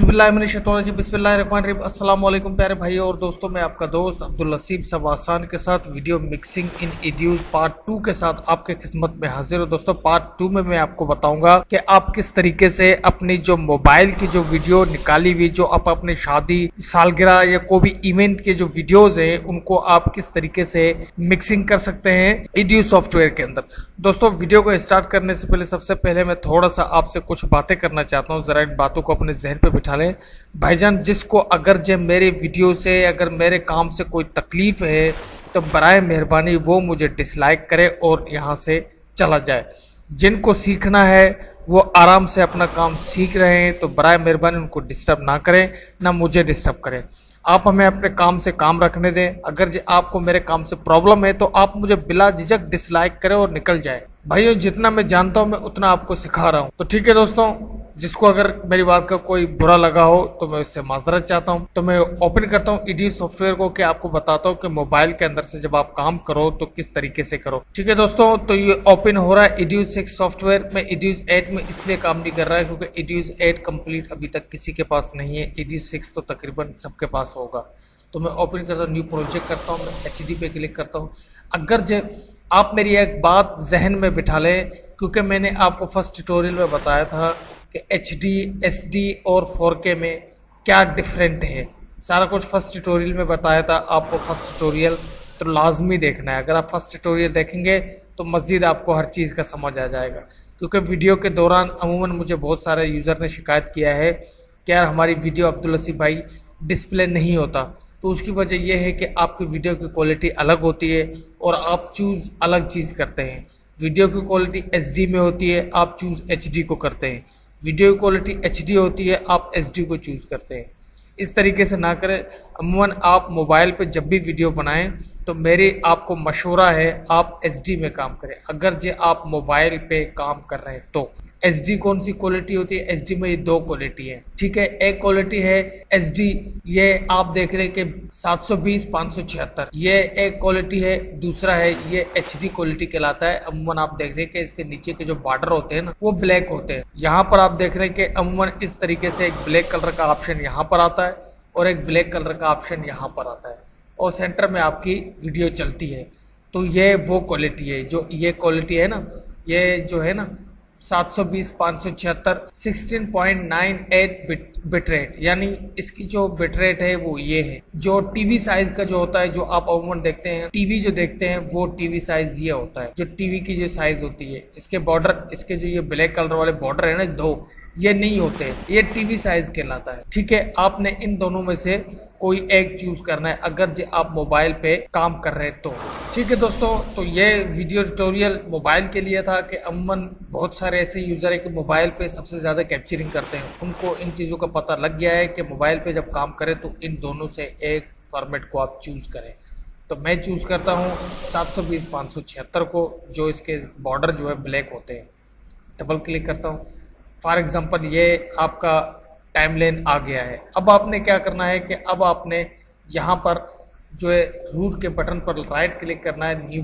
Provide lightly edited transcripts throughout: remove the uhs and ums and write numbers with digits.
औज़ुबिल्लाहिमिनश्शैतानिर्रजीम बिस्मिल्लाहिर्रहमानिर्रहीम। अस्सलाम वालेकुम प्यारे भाई और दोस्तों, मैं आपका दोस्त अब्दुल लसीब सवासान के साथ वीडियो मिक्सिंग इन एड्यूज पार्ट 2 के साथ आपके खिदमत में हाजिर हूँ। दोस्तों, पार्ट 2 में मैं आपको बताऊंगा कि आप किस तरीके से अपनी जो मोबाइल की जो वीडियो निकाली हुई, जो आप अपनी शादी, सालगिरह या कोई भी इवेंट के जो वीडियोज हैं, उनको आप किस तरीके से मिक्सिंग कर सकते हैं एड्यूज सॉफ्टवेयर के अंदर। दोस्तों, वीडियो को स्टार्ट करने से पहले सबसे पहले मैं थोड़ा सा आपसे कुछ बातें करना चाहता हूँ। जरा इन बातों को अपने जहन पे बिठा लें भाईजान। जिसको अगर जब मेरे वीडियो से, अगर मेरे काम से कोई तकलीफ है तो बराए मेहरबानी वो मुझे डिसलाइक करे और यहाँ से चला जाए। जिनको सीखना है वो आराम से अपना काम सीख रहे हैं तो बराए मेहरबानी उनको डिस्टर्ब ना करें, ना मुझे डिस्टर्ब करें। आप हमें अपने काम से काम रखने दें। अगर जो आपको मेरे काम से प्रॉब्लम है तो आप मुझे बिला झिझक डिसलाइक करें और निकल जाए। भाइयों, जितना मैं जानता हूं मैं उतना आपको सिखा रहा हूं। तो ठीक है दोस्तों, जिसको अगर मेरी बात का कोई बुरा लगा हो तो मैं उससे माजरत चाहता हूं। तो मैं ओपन करता हूं एड्यूज सॉफ्टवेयर को, कि आपको बताता हूं कि मोबाइल के अंदर से जब आप काम करो तो किस तरीके से करो। ठीक है दोस्तों, तो ये ओपन हो रहा है एड्यूज 6 सॉफ्टवेयर। मैं एड्यूज 8 में इसलिए काम नहीं कर रहा है क्योंकि एड्यूज 8 कंप्लीट अभी तक किसी के पास नहीं है। एड्यूज 6 तो तकरीबन सबके पास होगा। तो मैं ओपन करता हूँ, न्यू प्रोजेक्ट करता हूँ, मैं HD पे क्लिक करता हूँ। अगर जो आप मेरी एक बात जहन में बिठा लें, क्योंकि मैंने आपको फर्स्ट ट्यूटोरियल में बताया था कि HD, SD और 4K में क्या डिफरेंट है। सारा कुछ फर्स्ट ट्यूटोरियल में बताया था। आपको फर्स्ट ट्यूटोरियल तो लाजमी देखना है। अगर आप फर्स्ट ट्यूटोरियल देखेंगे तो मज़ीद आपको हर चीज़ का समझ आ जाएगा। क्योंकि वीडियो के दौरान अमूमन मुझे बहुत सारे यूज़र ने शिकायत किया है कि यार हमारी वीडियो अब्दुल लसीब भाई डिस्प्ले नहीं होता। तो उसकी वजह यह है कि आपकी वीडियो की क्वालिटी अलग होती है और आप चूज़ अलग चीज़ करते हैं। वीडियो की क्वालिटी SD में होती है, आप चूज़ HD को करते हैं। वीडियो की क्वालिटी HD होती है, आप SD को चूज़ करते हैं। इस तरीके से ना करें। अमूमन आप मोबाइल पे जब भी वीडियो बनाएं तो मेरी आपको मशवरा है आप SD में काम करें। अगर जो आप मोबाइल पे काम कर रहे हैं तो SD कौन सी क्वालिटी होती है? SD में ये 2 क्वालिटी है। ठीक है, एक क्वालिटी है SD, ये आप देख रहे हैं कि 720x576, ये एक क्वालिटी है। दूसरा है ये HD क्वालिटी कहलाता है। अमूमन आप देख रहे हैं कि इसके नीचे के जो बॉर्डर होते हैं ना वो ब्लैक होते हैं। यहाँ पर आप देख रहे हैं कि अमूमन इस तरीके से एक ब्लैक कलर का ऑप्शन यहाँ पर आता है और एक ब्लैक कलर का ऑप्शन यहाँ पर आता है और सेंटर में आपकी वीडियो चलती है। तो ये वो क्वालिटी है, जो ये क्वालिटी है ना, ये जो है ना 720x576 16.98 बिट रेट, यानी इसकी जो बिट रेट है वो ये है। जो टीवी साइज का जो होता है, जो आप अमूमन देखते हैं टीवी जो देखते हैं, वो टीवी साइज ये होता है। जो टीवी की जो साइज होती है, इसके बॉर्डर, इसके जो ये ब्लैक कलर वाले बॉर्डर है ना 2, ये नहीं होते, ये टीवी साइज कहलाता है। ठीक है, आपने इन दोनों में से कोई एक चूज करना है अगर जो आप मोबाइल पे काम कर रहे हैं तो। ठीक है दोस्तों, तो ये वीडियो ट्यूटोरियल मोबाइल के लिए था कि अमूमन बहुत सारे ऐसे यूज़र है कि मोबाइल पे सबसे ज़्यादा कैप्चरिंग करते हैं। उनको इन चीज़ों का पता लग गया है कि मोबाइल पे जब काम करें तो इन दोनों से एक फॉर्मेट को आप चूज़ करें। तो मैं चूज़ करता हूँ 720x576 को, जो इसके बॉर्डर जो है ब्लैक होते हैं। डबल क्लिक करता हूँ। फॉर एग्जांपल ये आपका टाइमलाइन आ गया है। अब आपने क्या करना है कि अब आपने यहाँ पर जो है रूट के बटन पर राइट क्लिक करना है, न्यू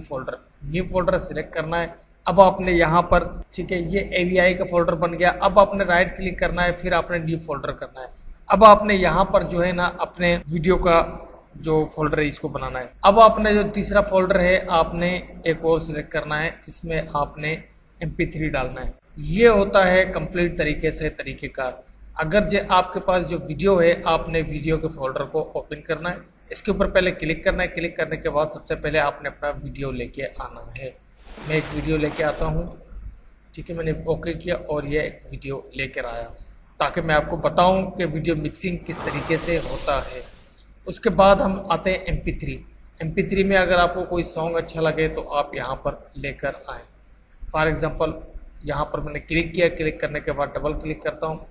फोल्डर सिलेक्ट करना है। अब आपने यहाँ पर, ठीक है, ये AVI का फोल्डर बन गया। अब आपने राइट क्लिक करना है, फिर आपने न्यू फोल्डर करना है। अब आपने यहाँ पर जो है ना अपने वीडियो का जो फोल्डर है इसको बनाना है। अब आपने जो तीसरा फोल्डर है आपने एक और सिलेक्ट करना है, इसमें आपने MP3 डालना है। ये होता है कंप्लीट तरीके से तरीक़ेकार। अगर जो आपके पास जो वीडियो है, आपने वीडियो के फोल्डर को ओपन करना है, इसके ऊपर पहले क्लिक करना है। क्लिक करने के बाद सबसे पहले आपने अपना वीडियो लेके आना है। मैं एक वीडियो लेके आता हूँ। ठीक है, मैंने ओके किया और ये एक वीडियो लेकर आया ताकि मैं आपको बताऊँ कि वीडियो मिक्सिंग किस तरीके से होता है। उसके बाद हम आते हैं MP3 में अगर आपको कोई सॉन्ग अच्छा लगे तो आप यहाँ पर लेकर आएँ। फॉर एग्ज़ाम्पल यहाँ पर मैंने क्लिक किया, क्लिक करने के बाद डबल क्लिक करता हूँ,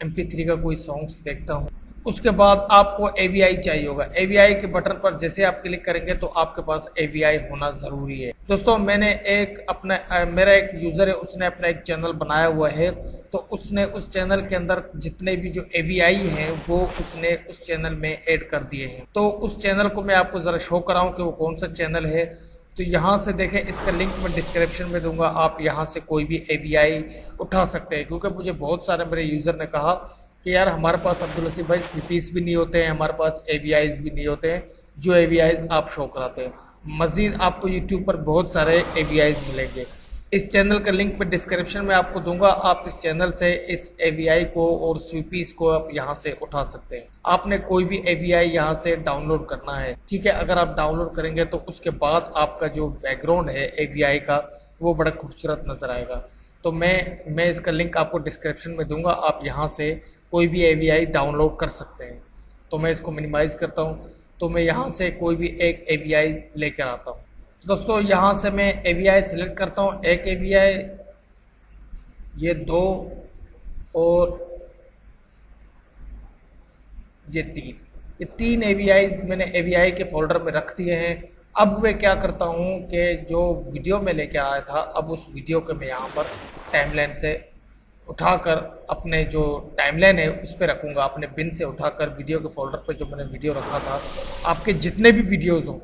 MP3 का कोई सॉन्ग्स देखता हूँ। उसके बाद आपको AVI चाहिए होगा। AVI के बटन पर जैसे आप क्लिक करेंगे तो आपके पास AVI होना ज़रूरी है। दोस्तों, मैंने एक अपना मेरा एक यूज़र है, उसने अपना एक चैनल बनाया हुआ है। तो उसने उस चैनल के अंदर जितने भी जो AVI हैं वो उसने उस चैनल में ऐड कर दिए हैं। तो उस चैनल को मैं आपको ज़रा शो कराऊँ कि वो कौन सा चैनल है। तो यहाँ से देखें, इसका लिंक मैं डिस्क्रिप्शन में दूंगा। आप यहाँ से कोई भी AVI उठा सकते हैं, क्योंकि मुझे बहुत सारे मेरे यूज़र ने कहा कि यार हमारे पास अब्दुल लतीफ़ भाई सीपीस भी नहीं होते हैं, हमारे पास एवीआईज भी नहीं होते हैं जो एवीआईज आप शो कराते हैं। मज़ीद आपको यूट्यूब पर बहुत सारे एवीआईज मिलेंगे। इस चैनल का लिंक मैं डिस्क्रिप्शन में आपको दूंगा। आप इस चैनल से इस एवीआई को और स्वीपीस को आप यहाँ से उठा सकते हैं। आपने कोई भी एवीआई यहाँ से डाउनलोड करना है, ठीक है। अगर आप डाउनलोड करेंगे तो उसके बाद आपका जो बैकग्राउंड है एवीआई का वो बड़ा खूबसूरत नज़र आएगा। तो मैं इसका लिंक आपको डिस्क्रिप्शन में दूंगा, आप यहाँ से कोई भी एवीआई डाउनलोड कर सकते हैं। तो मैं इसको मिनिमाइज़ करता हूँ, तो मैं यहाँ से कोई भी एक एवीआई लेकर आता हूँ। दोस्तों यहाँ से मैं एवीआई सेलेक्ट करता हूँ, एक एवीआई, ये 2 और ये 3, ये 3 एवीआईज मैंने एवीआई के फोल्डर में रख दिए हैं। अब मैं क्या करता हूँ कि जो वीडियो में लेके आया था, अब उस वीडियो को मैं यहाँ पर टाइमलाइन से उठाकर अपने जो टाइमलाइन है उस पर रखूँगा। अपने बिन से उठाकर वीडियो के फोल्डर पर जो मैंने वीडियो रखा था, आपके जितने भी वीडियोज़ हों,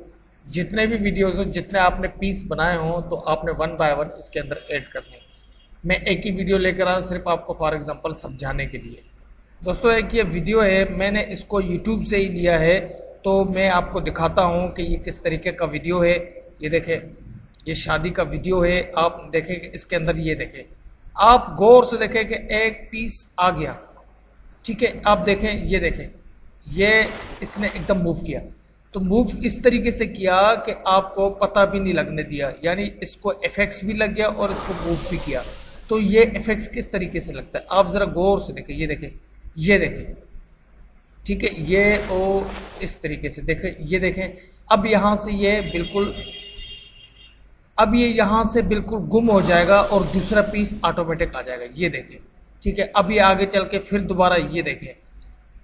जितने आपने पीस बनाए हों, तो आपने 1 बाय 1 इसके अंदर ऐड करने। मैं एक ही वीडियो लेकर आया सिर्फ आपको फॉर एग्जांपल समझाने के लिए। दोस्तों एक ये वीडियो है, मैंने इसको यूट्यूब से ही लिया है, तो मैं आपको दिखाता हूँ कि ये किस तरीके का वीडियो है। ये देखें, ये शादी का वीडियो है। आप देखें कि इसके अंदर ये देखें, आप गौर से देखें कि एक पीस आ गया, ठीक है। आप देखें, ये देखें, ये इसने एकदम मूव किया। तो मूव इस तरीके से किया कि आपको पता भी नहीं लगने दिया, यानी इसको एफेक्ट्स भी लग गया और इसको मूव भी किया। तो ये इफेक्ट्स किस तरीके से लगता है आप ज़रा गौर से देखें, ये देखें, ये देखें, ठीक है, ये ओ इस तरीके से देखें, ये देखें। अब यहाँ से ये बिल्कुल, अब ये यहाँ से बिल्कुल गुम हो जाएगा और दूसरा पीस ऑटोमेटिक आ जाएगा, ये देखें, ठीक है। अब ये आगे चल के फिर दोबारा ये देखें।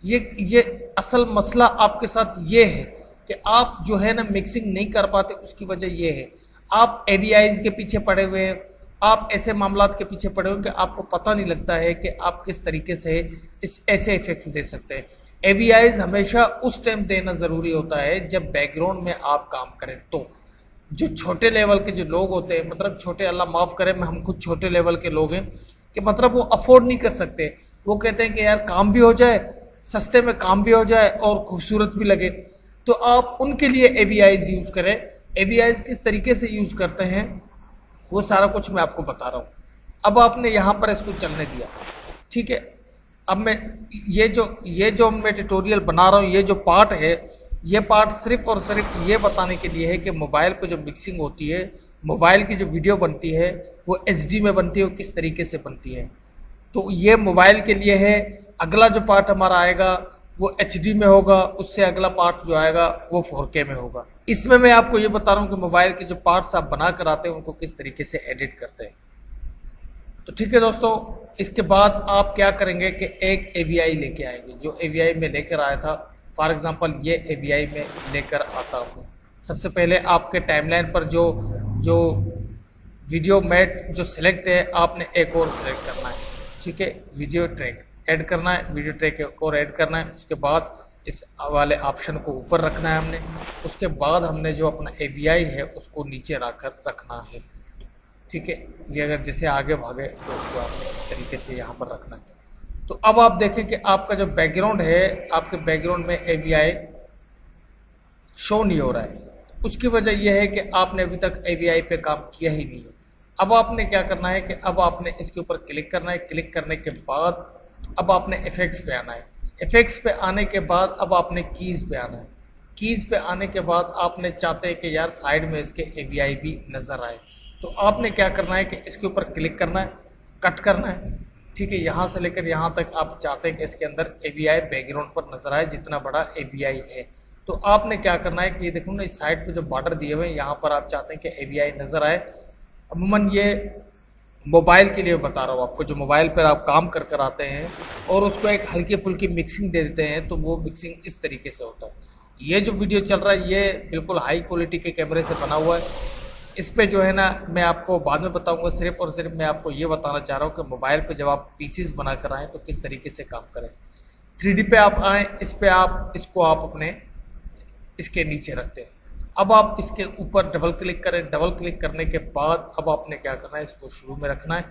ये असल मसला आपके साथ ये है कि आप जो है ना मिक्सिंग नहीं कर पाते, उसकी वजह ये है आप एवीआईज के पीछे पड़े हुए हैं, आप ऐसे मामलात के पीछे पड़े हुए कि आपको पता नहीं लगता है कि आप किस तरीके से इस ऐसे इफेक्ट्स दे सकते हैं। एवीआईज हमेशा उस टाइम देना ज़रूरी होता है जब बैकग्राउंड में आप काम करें। तो जो छोटे लेवल के जो लोग होते हैं, मतलब छोटे, अल्लाह माफ़ करे, हम खुद छोटे लेवल के लोग हैं कि मतलब वो अफोर्ड नहीं कर सकते। वो कहते हैं कि यार काम भी हो जाए, सस्ते में काम भी हो जाए और खूबसूरत भी लगे। तो आप उनके लिए एवीआईज यूज़ करें। एवीआईज किस तरीके से यूज़ करते हैं वो सारा कुछ मैं आपको बता रहा हूँ। अब आपने यहाँ पर इसको चलने दिया, ठीक है। अब मैं ये जो मैं ट्यूटोरियल बना रहा हूँ, ये जो पार्ट है, ये पार्ट सिर्फ और सिर्फ ये बताने के लिए है कि मोबाइल पर जो मिक्सिंग होती है, मोबाइल की जो वीडियो बनती है वो HD में बनती है, वो किस तरीके से बनती है। तो ये मोबाइल के लिए है। अगला जो पार्ट हमारा आएगा वो HD में होगा, उससे अगला पार्ट जो आएगा वो 4K में होगा। इसमें मैं आपको ये बता रहा हूँ कि मोबाइल के जो पार्ट्स आप बना कर आते हैं उनको किस तरीके से एडिट करते हैं। तो ठीक है दोस्तों, इसके बाद आप क्या करेंगे कि एक AVI लेके आएंगे। जो AVI में लेकर आया था, फॉर एग्जांपल ये AVI में लेकर आता हूँ। सबसे पहले आपके टाइमलाइन पर जो वीडियो मैट जो सिलेक्ट है, आपने एक और सिलेक्ट करना है, ठीक है। वीडियो ट्रैक ऐड करना है, वीडियो ट्रैक एक और ऐड करना है। उसके बाद इस वाले ऑप्शन को ऊपर रखना है हमने। उसके बाद हमने जो अपना AVI है उसको नीचे रखकर रखना है, ठीक है। ये अगर जैसे आगे भागे तो उसको आपने इस तरीके से यहाँ पर रखना है। तो अब आप देखें कि आपका जो बैकग्राउंड है, आपके बैकग्राउंड में AVI शो नहीं हो रहा है। उसकी वजह यह है कि आपने अभी तक AVI पे काम किया ही नहीं है। अब आपने क्या करना है कि अब आपने इसके ऊपर क्लिक करना है। क्लिक करने के बाद अब आपने इफेक्ट्स पे आना है। इफेक्ट्स पे आने के बाद अब आपने कीज़ पे आना है। कीज़ पे आने के बाद आपने चाहते हैं कि यार साइड में इसके AVI भी नज़र आए, तो आपने क्या करना है कि इसके ऊपर क्लिक करना है, कट करना है, ठीक है। यहाँ से लेकर यहाँ तक आप चाहते हैं कि इसके अंदर AVI बैकग्राउंड पर नज़र आए, जितना बड़ा AVI है। तो आपने क्या करना है कि ये देखो ना, इस साइड पे जो बॉर्डर दिए हुए हैं यहाँ पर आप चाहते हैं कि AVI नज़र आए। अमूमन ये मोबाइल के लिए बता रहा हूँ आपको, जो मोबाइल पर आप काम कर कर आते हैं और उसको एक हल्की फुल्की मिक्सिंग दे देते हैं, तो वो मिक्सिंग इस तरीके से होता है। ये जो वीडियो चल रहा है ये बिल्कुल हाई क्वालिटी के कैमरे से बना हुआ है। इस पे जो है ना मैं आपको बाद में बताऊंगा। सिर्फ और सिर्फ मैं आपको ये बताना चाह रहा हूँ कि मोबाइल पे जब आप पीसीज बना कर आएँ तो किस तरीके से काम करें। 3D पे आप आएँ, इस पे आप इसको आप अपने इसके नीचे रखते हैं। अब आप इसके ऊपर डबल क्लिक करें। डबल क्लिक करने के बाद अब आपने क्या करना है, इसको शुरू में रखना है।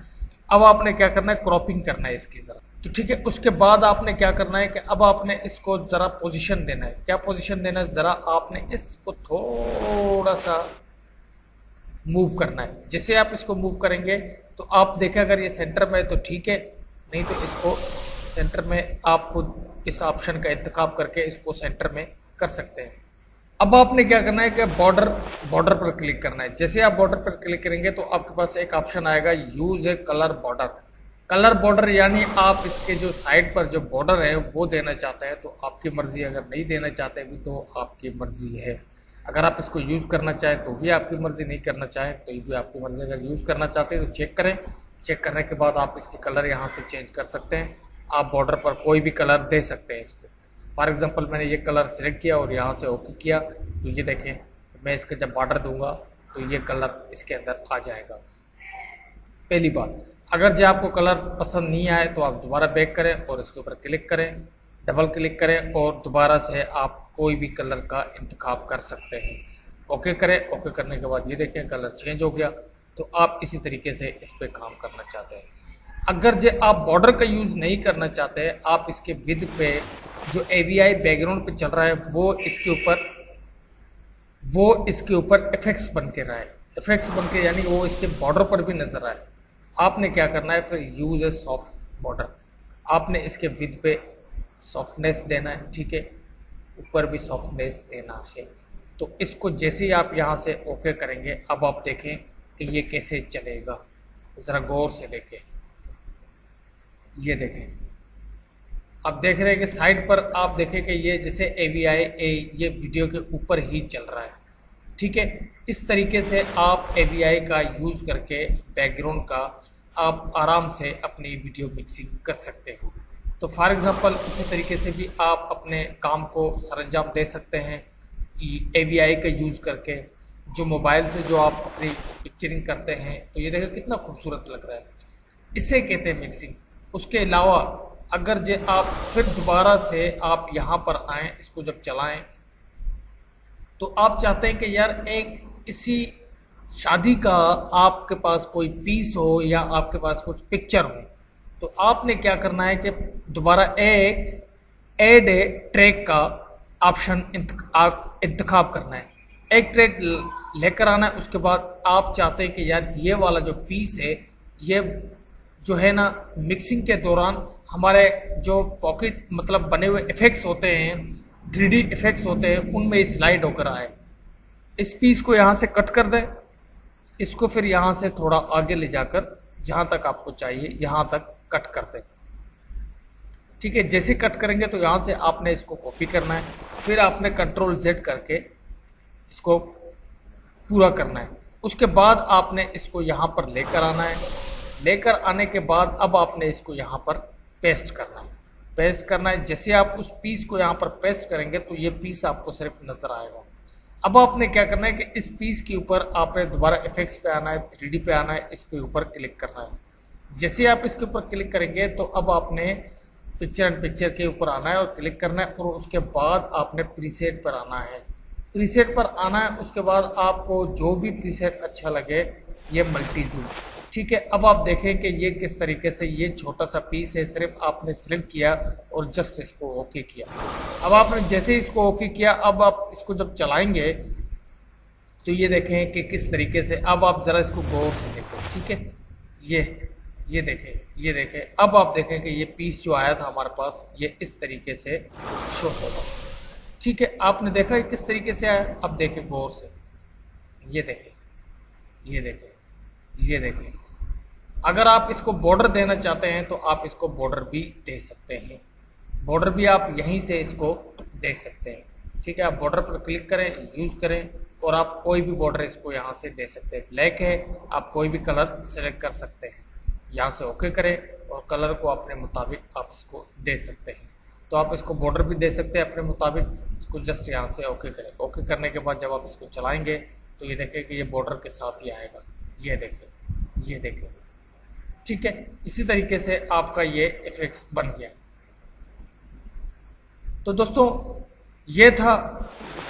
अब आपने क्या करना है, क्रॉपिंग करना है इसकी ज़रा। तो ठीक है, उसके बाद आपने क्या करना है कि अब आपने इसको ज़रा पोजीशन देना है। क्या पोजीशन देना है? ज़रा आपने इसको थोड़ा सा मूव करना है। जैसे आप इसको मूव करेंगे तो आप देखें अगर ये सेंटर में है तो ठीक है, नहीं तो इसको सेंटर में आपको इस ऑप्शन का इंतखाब करके इसको सेंटर में कर सकते हैं। अब आपने क्या करना है कि बॉर्डर पर क्लिक करना है। जैसे आप बॉर्डर पर क्लिक करेंगे तो आपके पास एक ऑप्शन आएगा यूज ए कलर बॉर्डर। कलर बॉर्डर यानी आप इसके जो साइड पर जो बॉर्डर है वो देना चाहते हैं तो आपकी मर्जी, अगर नहीं देना चाहते भी तो आपकी मर्जी है। अगर आप इसको यूज़ करना चाहें तो भी आपकी मर्जी, नहीं करना चाहें तो भी आपकी मर्जी। अगर यूज़ करना चाहते हैं तो चेक करें, चेक करने के बाद आप इसके कलर यहाँ से चेंज कर सकते हैं। आप बॉर्डर पर कोई भी कलर दे सकते हैं इसको। फॉर एग्जांपल मैंने ये कलर सेलेक्ट किया और यहाँ से ओके किया तो ये देखें मैं इसका जब बॉर्डर दूंगा तो ये कलर इसके अंदर आ जाएगा। पहली बात, अगर जो आपको कलर पसंद नहीं आए तो आप दोबारा बैक करें और इसके ऊपर क्लिक करें, डबल क्लिक करें और दोबारा से आप कोई भी कलर का इंतखाब कर सकते हैं। ओके करें, ओके करने के बाद ये देखें कलर चेंज हो गया। तो आप इसी तरीके से इस पर काम करना चाहते हैं। अगर जो आप बॉर्डर का यूज़ नहीं करना चाहते हैं, आप इसके विद पे जो AVI बैकग्राउंड पे चल रहा है वो इसके ऊपर इफेक्ट्स बन के रहा है। इफेक्ट्स बन के यानी वो इसके बॉर्डर पर भी नजर आए। आपने क्या करना है फिर यूज ए सॉफ्ट बॉर्डर। आपने इसके विद पे सॉफ्टनेस देना है, ठीक है, ऊपर भी सॉफ्टनेस देना है। तो इसको जैसे ही आप यहाँ से ओके करेंगे अब आप देखें कि ये कैसे चलेगा। ज़रा गौर से देखें, ये देखें, अब देख रहे हैं कि साइड पर आप देखें कि ये जैसे AVI ये वीडियो के ऊपर ही चल रहा है, ठीक है। इस तरीके से आप AVI का यूज़ करके बैकग्राउंड का आप आराम से अपनी वीडियो मिक्सिंग कर सकते हो। तो फॉर एग्जांपल इसी तरीके से भी आप अपने काम को सरंजाम दे सकते हैं AVI का यूज़ करके। जो मोबाइल से जो आप अपनी पिक्चरिंग करते हैं तो ये देखो कितना खूबसूरत लग रहा है, इसे कहते हैं मिक्सिंग। उसके अलावा अगर जे आप फिर दोबारा से आप यहाँ पर आएँ, इसको जब चलाएं तो आप चाहते हैं कि यार एक किसी शादी का आपके पास कोई पीस हो या आपके पास कुछ पिक्चर हो, तो आपने क्या करना है कि दोबारा एक ऐड ए ट्रैक का ऑप्शन इंतखाब करना है। एक ट्रैक लेकर आना है। उसके बाद आप चाहते हैं कि यार ये वाला जो पीस है ये जो है ना मिक्सिंग के दौरान हमारे जो पॉकेट मतलब बने हुए इफेक्ट्स होते हैं, 3D इफेक्ट्स होते हैं, उनमें स्लाइड होकर आए। इस पीस को यहाँ से कट कर दें, इसको फिर यहाँ से थोड़ा आगे ले जाकर जहाँ तक आपको चाहिए यहाँ तक कट कर दें, ठीक है। जैसे कट करेंगे तो यहाँ से आपने इसको कॉपी करना है, फिर आपने Ctrl+Z करके इसको पूरा करना है। उसके बाद आपने इसको यहाँ पर लेकर आना है। लेकर आने के बाद अब आपने इसको यहाँ पर पेस्ट करना है। पेस्ट करना है, जैसे आप उस पीस को यहाँ पर पेस्ट करेंगे तो ये पीस आपको सिर्फ नज़र आएगा। अब आपने क्या करना है कि इस पीस के ऊपर आपने दोबारा इफेक्ट्स पे आना है, 3D पे आना है, इस पे ऊपर क्लिक करना है। जैसे आप इसके ऊपर क्लिक करेंगे तो अब आपने पिक्चर एंड पिक्चर के ऊपर आना है और क्लिक करना है और उसके बाद आपने प्रीसेट पर आना है। प्रीसेट पर आना है, उसके बाद आपको जो भी प्रीसेट अच्छा लगे ये मल्टी जूम, ठीक है। अब आप देखें कि ये किस तरीके से ये छोटा सा पीस है, सिर्फ आपने सिलेक्ट किया और जस्ट इसको ओके किया। अब आपने जैसे इसको ओके किया, अब आप इसको जब चलाएंगे तो ये देखें कि किस तरीके से, अब आप ज़रा इसको गौर से देखें, ठीक है। ये देखें, अब आप देखें कि ये पीस जो आया था हमारे पास ये इस तरीके से शो होगा, ठीक है। आपने देखा है किस तरीके से आया। अब देखें गौर से, ये देखें। अगर आप इसको बॉर्डर देना चाहते हैं तो आप इसको बॉर्डर भी दे सकते हैं। बॉर्डर भी आप यहीं से इसको दे सकते हैं, ठीक है। आप बॉर्डर पर क्लिक करें, यूज़ करें और आप कोई भी बॉर्डर इसको यहाँ से दे सकते हैं। ब्लैक है, आप कोई भी कलर सेलेक्ट कर सकते हैं। यहाँ से ओके करें और कलर को अपने मुताबिक आप इसको दे सकते हैं। तो आप इसको बॉर्डर भी दे सकते हैं अपने मुताबिक। इसको जस्ट यहाँ से ओके करें। ओके करने के बाद जब आप इसको चलाएँगे तो ये देखें कि ये बॉर्डर के साथ ही आएगा। ये देखें, ठीक है। इसी तरीके से आपका ये इफेक्ट्स बन गया। तो दोस्तों ये था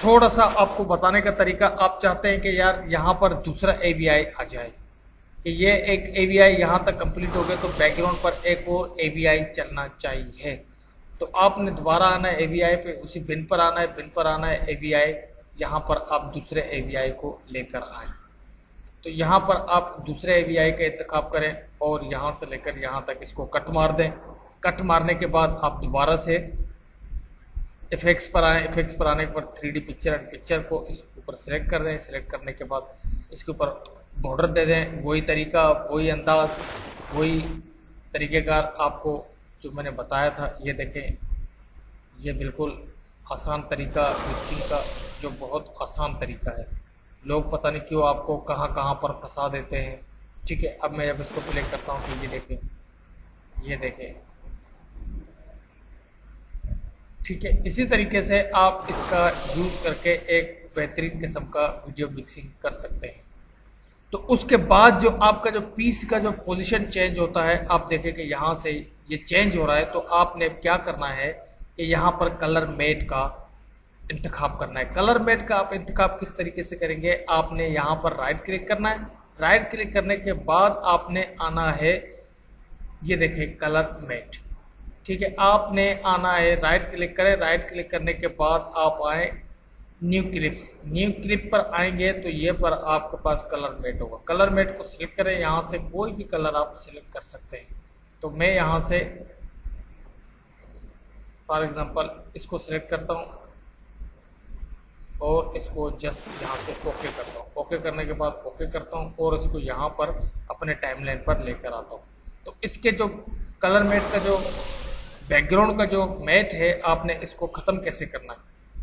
थोड़ा सा आपको बताने का तरीका। आप चाहते हैं कि यार यहाँ पर दूसरा AVI आ जाए, कि ये एक AVI यहाँ तक कंप्लीट हो गया, तो बैकग्राउंड पर एक और AVI चलना चाहिए। तो आपने दोबारा आना है AVI पे, उसी बिन पर आना है, बिन पर आना है AVI, यहाँ पर आप दूसरे AVI को लेकर आए। तो यहाँ पर आप दूसरे AVI का इंतखाब करें और यहाँ से लेकर यहाँ तक इसको कट मार दें। कट मारने के बाद आप दोबारा से इफेक्ट्स पर आए। इफेक्ट्स पर आने पर 3D पिक्चर एंड पिक्चर को इस ऊपर सेलेक्ट कर दें। सेलेक्ट करने के बाद इसके ऊपर बॉर्डर दे दें। वही तरीका, वही अंदाज, वही तरीक़ेकार आपको जो मैंने बताया था। ये देखें, ये बिल्कुल आसान तरीका मिक्सिंग का, जो बहुत आसान तरीका है। लोग पता नहीं क्यों आपको कहाँ कहाँ पर फंसा देते हैं। ठीक है, अब मैं जब इसको प्ले करता हूँ तो ये देखें, ये देखें। ठीक है, इसी तरीके से आप इसका यूज़ करके एक बेहतरीन किस्म का वीडियो मिक्सिंग कर सकते हैं। तो उसके बाद जो आपका जो पीस का जो पोजीशन चेंज होता है, आप देखें कि यहाँ से ये चेंज हो रहा है। तो आपने क्या करना है कि यहाँ पर कलर मेट का इंतखाब करना है। कलर मेट का आप इंतखाब किस तरीके से करेंगे, आपने यहाँ पर राइट क्लिक करना है। राइट क्लिक करने के बाद आपने आना है, ये देखें कलर मेट। ठीक है, आपने आना है, राइट क्लिक करें। राइट क्लिक करने के बाद आप आए न्यू क्लिप्स। न्यू क्लिप पर आएंगे तो ये पर आपके पास कलर मेट होगा। कलर मेट को सिलेक्ट करें, यहाँ से कोई भी कलर आप सिलेक्ट कर सकते हैं। तो मैं यहाँ से फॉर एग्जांपल इसको सिलेक्ट करता हूँ और इसको जस्ट यहाँ से ओके करता हूँ। ओके करने के बाद ओके करता हूँ और इसको यहाँ पर अपने टाइमलाइन पर लेकर आता हूँ। तो इसके जो कलर मेट का जो बैकग्राउंड का जो मैट है, आपने इसको ख़त्म कैसे करना है,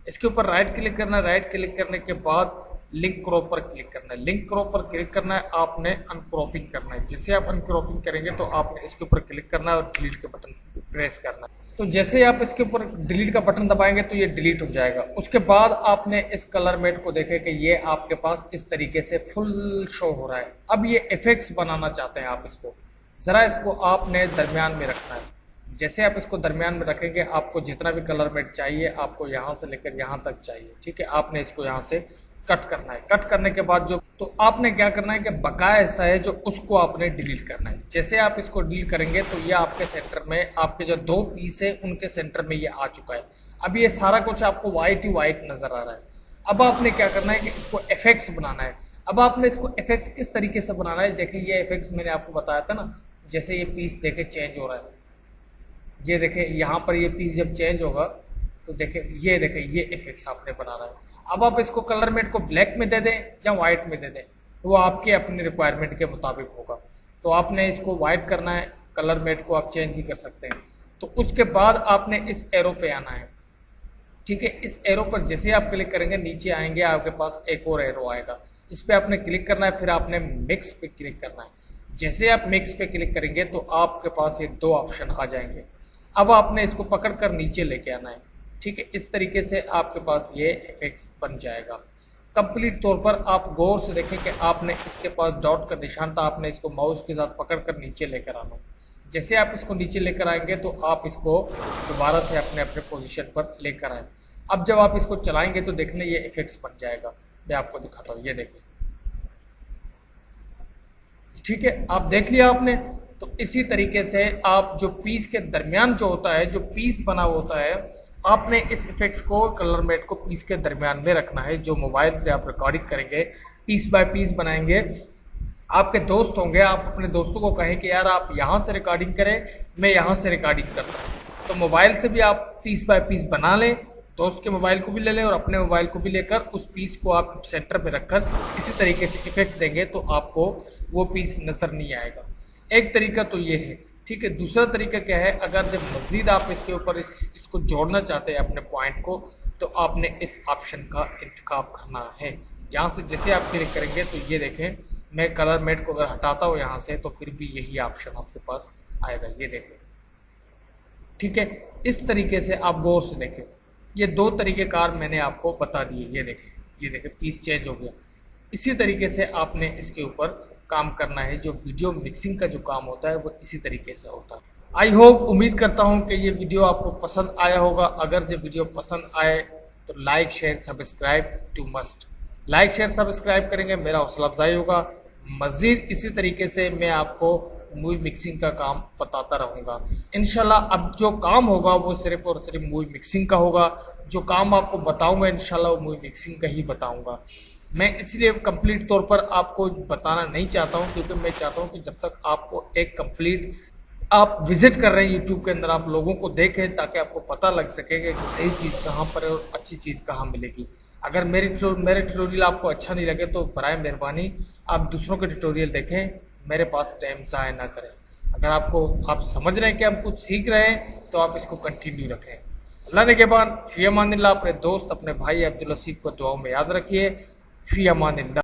इसके ऊपर राइट क्लिक करना है। राइट क्लिक करने के बाद लिंक क्रॉप पर क्लिक करना है। लिंक क्रॉप पर क्लिक करना है, आपने अनक्रॉपिंग करना है। जैसे आप अनक्रॉपिंग करेंगे तो आपने इसके ऊपर क्लिक करना है और डिलीट के बटन प्रेस करना है। तो जैसे आप इसके ऊपर डिलीट का बटन दबाएंगे तो ये डिलीट हो जाएगा। उसके बाद आपने इस कलर मेट को देखें कि ये आपके पास इस तरीके से फुल शो हो रहा है। अब ये इफेक्ट्स बनाना चाहते हैं आप, इसको ज़रा इसको आपने दरमियान में रखना है। जैसे आप इसको दरमियान में रखेंगे, आपको जितना भी कलर मेट चाहिए, आपको यहाँ से लेकर यहाँ तक चाहिए। ठीक है, आपने इसको यहाँ से कट करना है। कट करने के बाद जो तो आपने क्या करना है कि बकाया हिस्सा है जो उसको आपने डिलीट करना है। जैसे आप इसको डिलीट करेंगे तो ये आपके सेंटर में, आपके जो दो पीस है उनके सेंटर में ये आ चुका है। अब ये सारा कुछ आपको वाइट ही वाइट नज़र आ रहा है। अब आपने क्या करना है कि इसको इफेक्ट्स बनाना है। अब आपने इसको इफेक्ट्स किस तरीके से बनाना है, देखिए ये इफेक्ट्स मैंने आपको बताया था ना। जैसे ये पीस देखे चेंज हो रहा है, ये देखें यहाँ पर ये पीस जब चेंज होगा तो देखें, ये देखें ये इफेक्ट्स आपने बनाना है। अब आप इसको कलर मेट को ब्लैक में दे दें या वाइट में दे दें, वो आपके अपने रिक्वायरमेंट के मुताबिक होगा। तो आपने इसको वाइट करना है, कलर मेट को आप चेंज भी कर सकते हैं। तो उसके बाद आपने इस एरो पे आना है। ठीक है, इस एरो पर जैसे आप क्लिक करेंगे नीचे आएंगे, आपके पास एक और एरो आएगा, इस पर आपने क्लिक करना है। फिर आपने मिक्स पे क्लिक करना है। जैसे आप मिक्स पे क्लिक करेंगे तो आपके पास ये दो ऑप्शन आ जाएंगे। अब आपने इसको पकड़ कर नीचे लेके आना है। ठीक है, इस तरीके से आपके पास ये इफेक्ट्स बन जाएगा। कंप्लीट तौर पर आप गौर से देखें कि आपने इसके पास डॉट का निशान था, आपने इसको माउस के साथ पकड़ कर नीचे लेकर आना। जैसे आप इसको नीचे लेकर आएंगे तो आप इसको दोबारा से अपने अपने पोजीशन पर लेकर आए। अब जब आप इसको चलाएंगे तो देखने ये इफेक्ट्स बन जाएगा। मैं आपको दिखाता हूँ, ये देखिए। ठीक है, आप देख लिया आपने। तो इसी तरीके से आप जो पीस के दरमियान जो होता है, जो पीस बना होता है, आपने इस इफेक्ट्स को कलर मेट को पीस के दरमियान में रखना है। जो मोबाइल से आप रिकॉर्डिंग करेंगे, पीस बाय पीस बनाएंगे। आपके दोस्त होंगे, आप अपने दोस्तों को कहें कि यार आप यहाँ से रिकॉर्डिंग करें, मैं यहाँ से रिकॉर्डिंग करता हूँ। तो मोबाइल से भी आप पीस बाय पीस बना लें, दोस्त के मोबाइल को भी ले लें और अपने मोबाइल को भी लेकर उस पीस को आप सेंटर पे रखकर इसी तरीके से इफेक्ट्स देंगे तो आपको वो पीस नज़र नहीं आएगा। एक तरीका तो ये है। ठीक है, दूसरा तरीका क्या है, अगर जब मज़ीद आप इसके ऊपर इसको जोड़ना चाहते हैं अपने पॉइंट को, तो आपने इस ऑप्शन का इंतखाब करना है। यहाँ से जैसे आप क्लिक करेंगे तो ये देखें, मैं कलर मेट को अगर हटाता हूँ यहाँ से तो फिर भी यही ऑप्शन आपके पास आएगा, ये देखें। ठीक है, इस तरीके से आप गौर से देखें। ये दो तरीक़ेकार मैंने आपको बता दिए। ये देखें पीस चेंज हो गया। इसी तरीके से आपने इसके ऊपर काम करना है। जो वीडियो मिक्सिंग का जो काम होता है वो इसी तरीके से होता है। आई होप, उम्मीद करता हूँ कि ये वीडियो आपको पसंद आया होगा। अगर जो वीडियो पसंद आए तो like share subscribe to must. Like share subscribe करेंगे, मेरा हौसला अफजाई होगा। मज़ीद इसी तरीके से मैं आपको मूवी मिक्सिंग का काम बताता रहूँगा इंशाल्लाह। अब जो काम होगा वो सिर्फ और सिर्फ मूवी मिक्सिंग का होगा। जो काम आपको बताऊँगा इंशाल्लाह वो मूवी मिक्सिंग का ही बताऊँगा। मैं इसलिए कंप्लीट तौर पर आपको बताना नहीं चाहता हूँ, क्योंकि मैं चाहता हूँ कि जब तक आपको एक कंप्लीट आप विजिट कर रहे हैं यूट्यूब के अंदर, आप लोगों को देखें ताकि आपको पता लग सकेगा कि सही चीज़ कहाँ पर है और अच्छी चीज़ कहाँ मिलेगी। अगर मेरे ट्यूटोरियल आपको अच्छा नहीं लगे तो बराए मेहरबानी आप दूसरों के ट्यूटोरियल देखें, मेरे पास टाइम ज़ाया ना करें। अगर आप समझ रहे हैं कि हम कुछ सीख रहे हैं तो आप इसको कंटिन्यू रखें। अल्लाह ने के बाद फ़ी अमानिल्लाह। अपने दोस्त अपने भाई अब्दुल लतीफ़ को दुआओं में याद रखिए। फ़ी अमानिल्लाह।